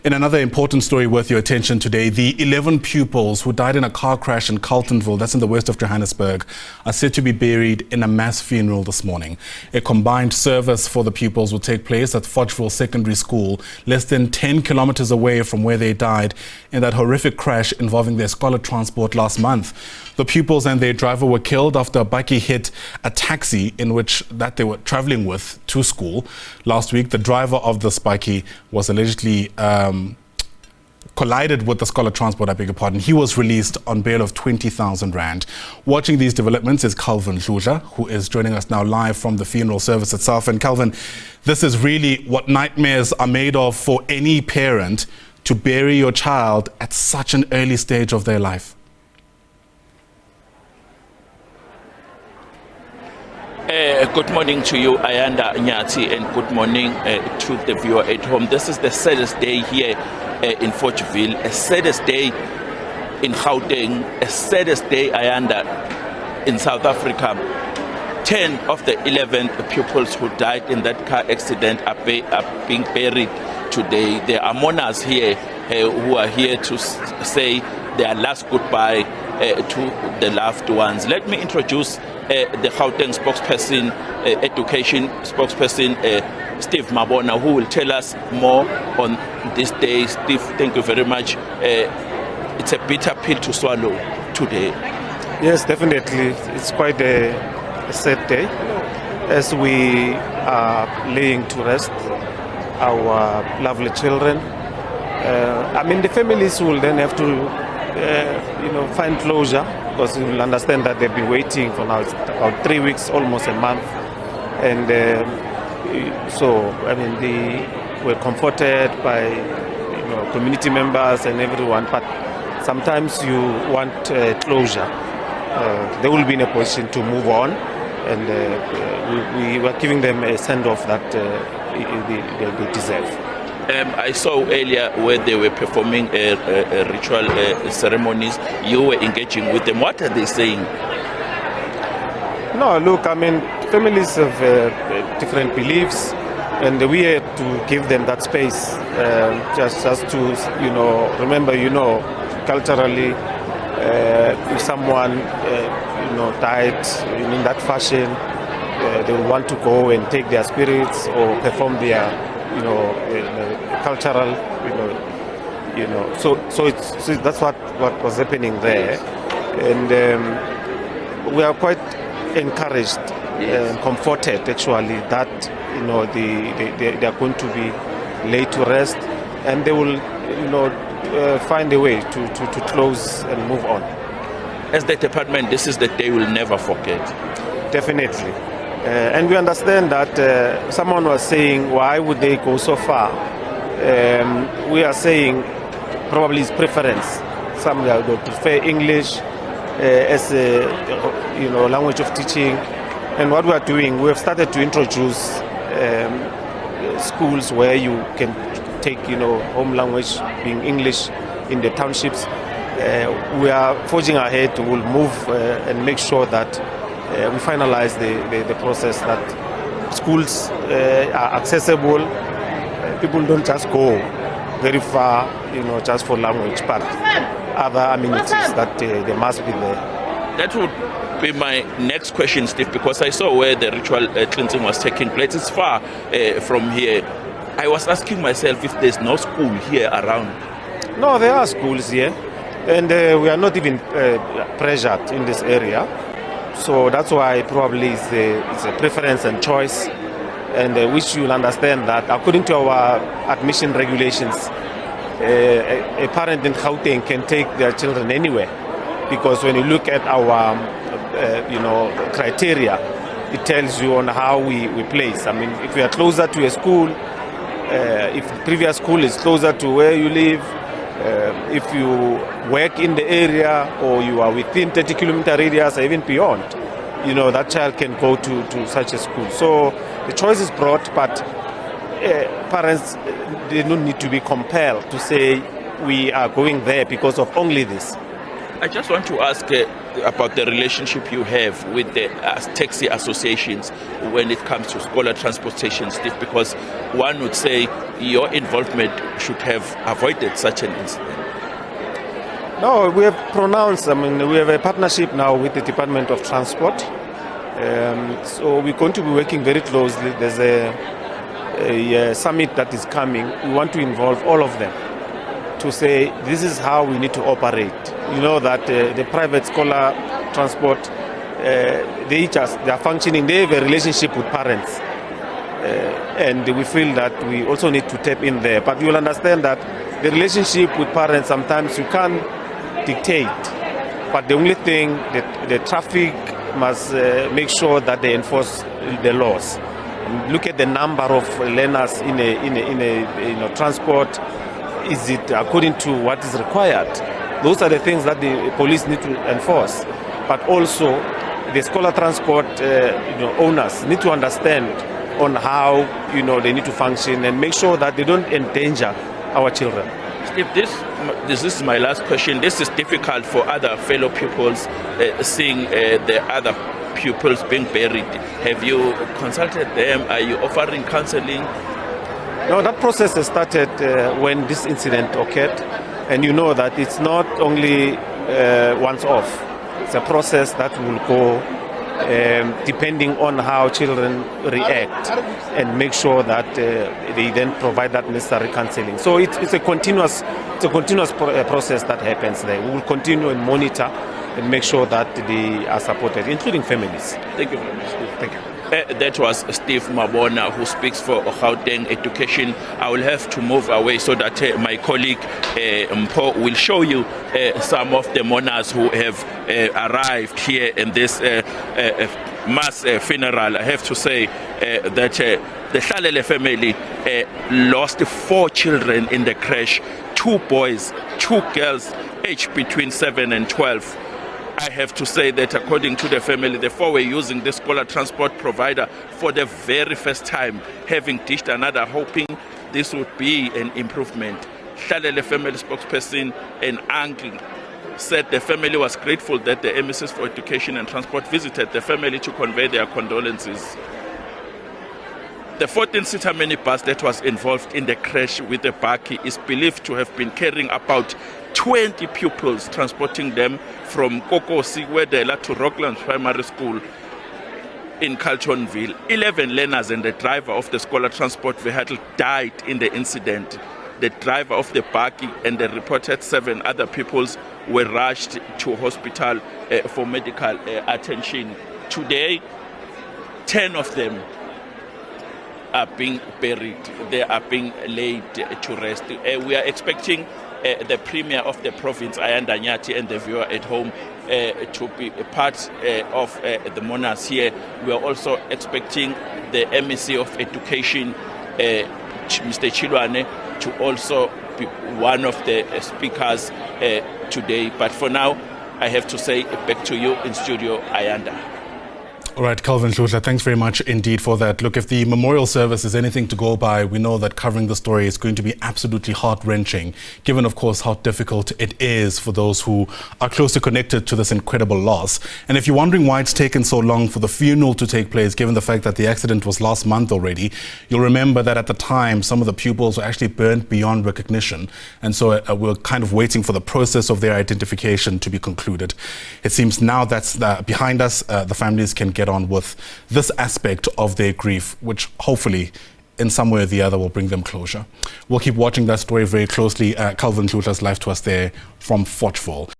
In another important story worth your attention today, the 11 pupils who died in a car crash in Carletonville, that's in the west of Johannesburg, are said to be buried in a mass funeral this morning. A combined service for the pupils will take place at Fochville Secondary School, less than 10 kilometers away from where they died in that horrific crash involving their scholar transport last month. The pupils and their driver were killed after a bakkie hit a taxi that they were traveling with to school. Last week, the driver of this bakkie was allegedly collided with the scholar transport, I beg your pardon. He was released on bail of 20,000 rand. Watching these developments is Dludla, who is joining us now live from the funeral service itself. And Calvin, this is really what nightmares are made of for any parent, to bury your child at such an early stage of their life. Good morning to you, Ayanda Nyati, and good morning to the viewer at home. This is the saddest day here in Fochville, a saddest day in Gauteng, a saddest day, Ayanda, in South Africa. 10 of the 11 pupils who died in that car accident are being buried today. There are mourners here who are here to say their last goodbye to the loved ones. Let me introduce the Gauteng spokesperson, education spokesperson, Steve Mabona, who will tell us more on this day. Steve, thank you very much. It's a bitter pill to swallow today. Yes, definitely. It's quite a sad day as we are laying to rest our lovely children. The families will then have to find closure, because you will understand that they've been waiting for now about 3 weeks, almost a month. And they were comforted by community members and everyone, but sometimes you want closure. They will be in a position to move on, and we were giving them a send-off that they deserve. I saw earlier where they were performing ritual ceremonies. You were engaging with them. What are they saying? No, look, families have different beliefs, and we had to give them that space, just to, remember, culturally, if someone, died in that fashion, they will want to go and take their spirits or perform their cultural, so that's what was happening there, and we are quite encouraged and comforted actually that they are going to be laid to rest, and they will find a way to close and move on. As the department, this is the day we'll never forget. Definitely. And we understand that someone was saying, why would they go so far? We are saying probably it's preference. Some will prefer English as a language of teaching. And what we are doing, we have started to introduce schools where you can take home language being English in the townships. We are forging ahead. We'll move and make sure that we finalize the process, that schools are accessible. People don't just go very far, just for language, but other amenities that they must be there. That would be my next question, Steve, because I saw where the ritual cleansing was taking place. It's far from here. I was asking myself if there's no school here around. No, there are schools here, and we are not even pressured in this area. So that's why probably it's a preference and choice, and which you'll understand that according to our admission regulations, a parent in Gauteng can take their children anywhere, because when you look at our criteria, it tells you on how we place. If we are closer to a school, if the previous school is closer to where you live, if you work in the area or you are within 30-kilometer radius or even beyond, that child can go to such a school. So the choice is broad, but parents, they don't need to be compelled to say we are going there because of only this. I just want to ask, about the relationship you have with the taxi associations when it comes to scholar transportation, Steve, because one would say your involvement should have avoided such an incident. No, we have pronounced, we have a partnership now with the Department of Transport. So we're going to be working very closely. There's a summit that is coming. We want to involve all of them to say this is how we need to operate. You know that the private scholar transport, they are functioning, they have a relationship with parents. And we feel that we also need to tap in there. But you will understand that the relationship with parents, sometimes you can't dictate. But the only thing, the traffic must make sure that they enforce the laws. And look at the number of learners in a transport. Is it according to what is required? Those are the things that the police need to enforce. But also, the scholar transport owners need to understand on how they need to function and make sure that they don't endanger our children. Steve, this is my last question. This is difficult for other fellow pupils seeing the other pupils being buried. Have you consulted them? Are you offering counseling? No, that process has started when this incident occurred, and you know that it's not only once off. It's a process that will go depending on how children react and make sure that they then provide that necessary counseling. So it's a continuous process that happens there. We will continue and monitor and make sure that they are supported, including families. Thank you very much, Steve. Thank you. That was Steve Mabona, who speaks for Gauteng Education. I will have to move away so that my colleague Mpo will show you some of the mourners who have arrived here in this mass funeral. I have to say that the Hlalele family lost 4 children in the crash, 2 boys, 2 girls, aged between 7 and 12. I have to say that according to the family, the 4 were using the scholar transport provider for the very first time, having ditched another, hoping this would be an improvement. Hlalele family spokesperson and uncle said the family was grateful that the emissaries for education and transport visited the family to convey their condolences. The 14-seater minibus that was involved in the crash with the bakkie is believed to have been carrying about 20 pupils, transporting them from Kokosi, Wedela to Rocklands Primary School in Carletonville. 11 learners and the driver of the scholar transport vehicle died in the incident. The driver of the bakkie and the reported 7 other pupils were rushed to hospital for medical attention. Today, 10 of them are being buried. They are being laid to rest. We are expecting the Premier of the province, Ayanda Nyati, and the viewer at home to be a part of the mourners here. We are also expecting the MEC of Education, Mr. Chilwane, to also be one of the speakers today. But for now, I have to say back to you in studio, Ayanda. All right, Dludla, thanks very much indeed for that. Look, if the memorial service is anything to go by, we know that covering the story is going to be absolutely heart-wrenching, given, of course, how difficult it is for those who are closely connected to this incredible loss. And if you're wondering why it's taken so long for the funeral to take place, given the fact that the accident was last month already, you'll remember that at the time, some of the pupils were actually burnt beyond recognition. And so we're kind of waiting for the process of their identification to be concluded. It seems now that's behind us, the families can get on with this aspect of their grief, which hopefully in some way or the other will bring them closure. We'll keep watching that story very closely. Dludla's live to us there from Fochville.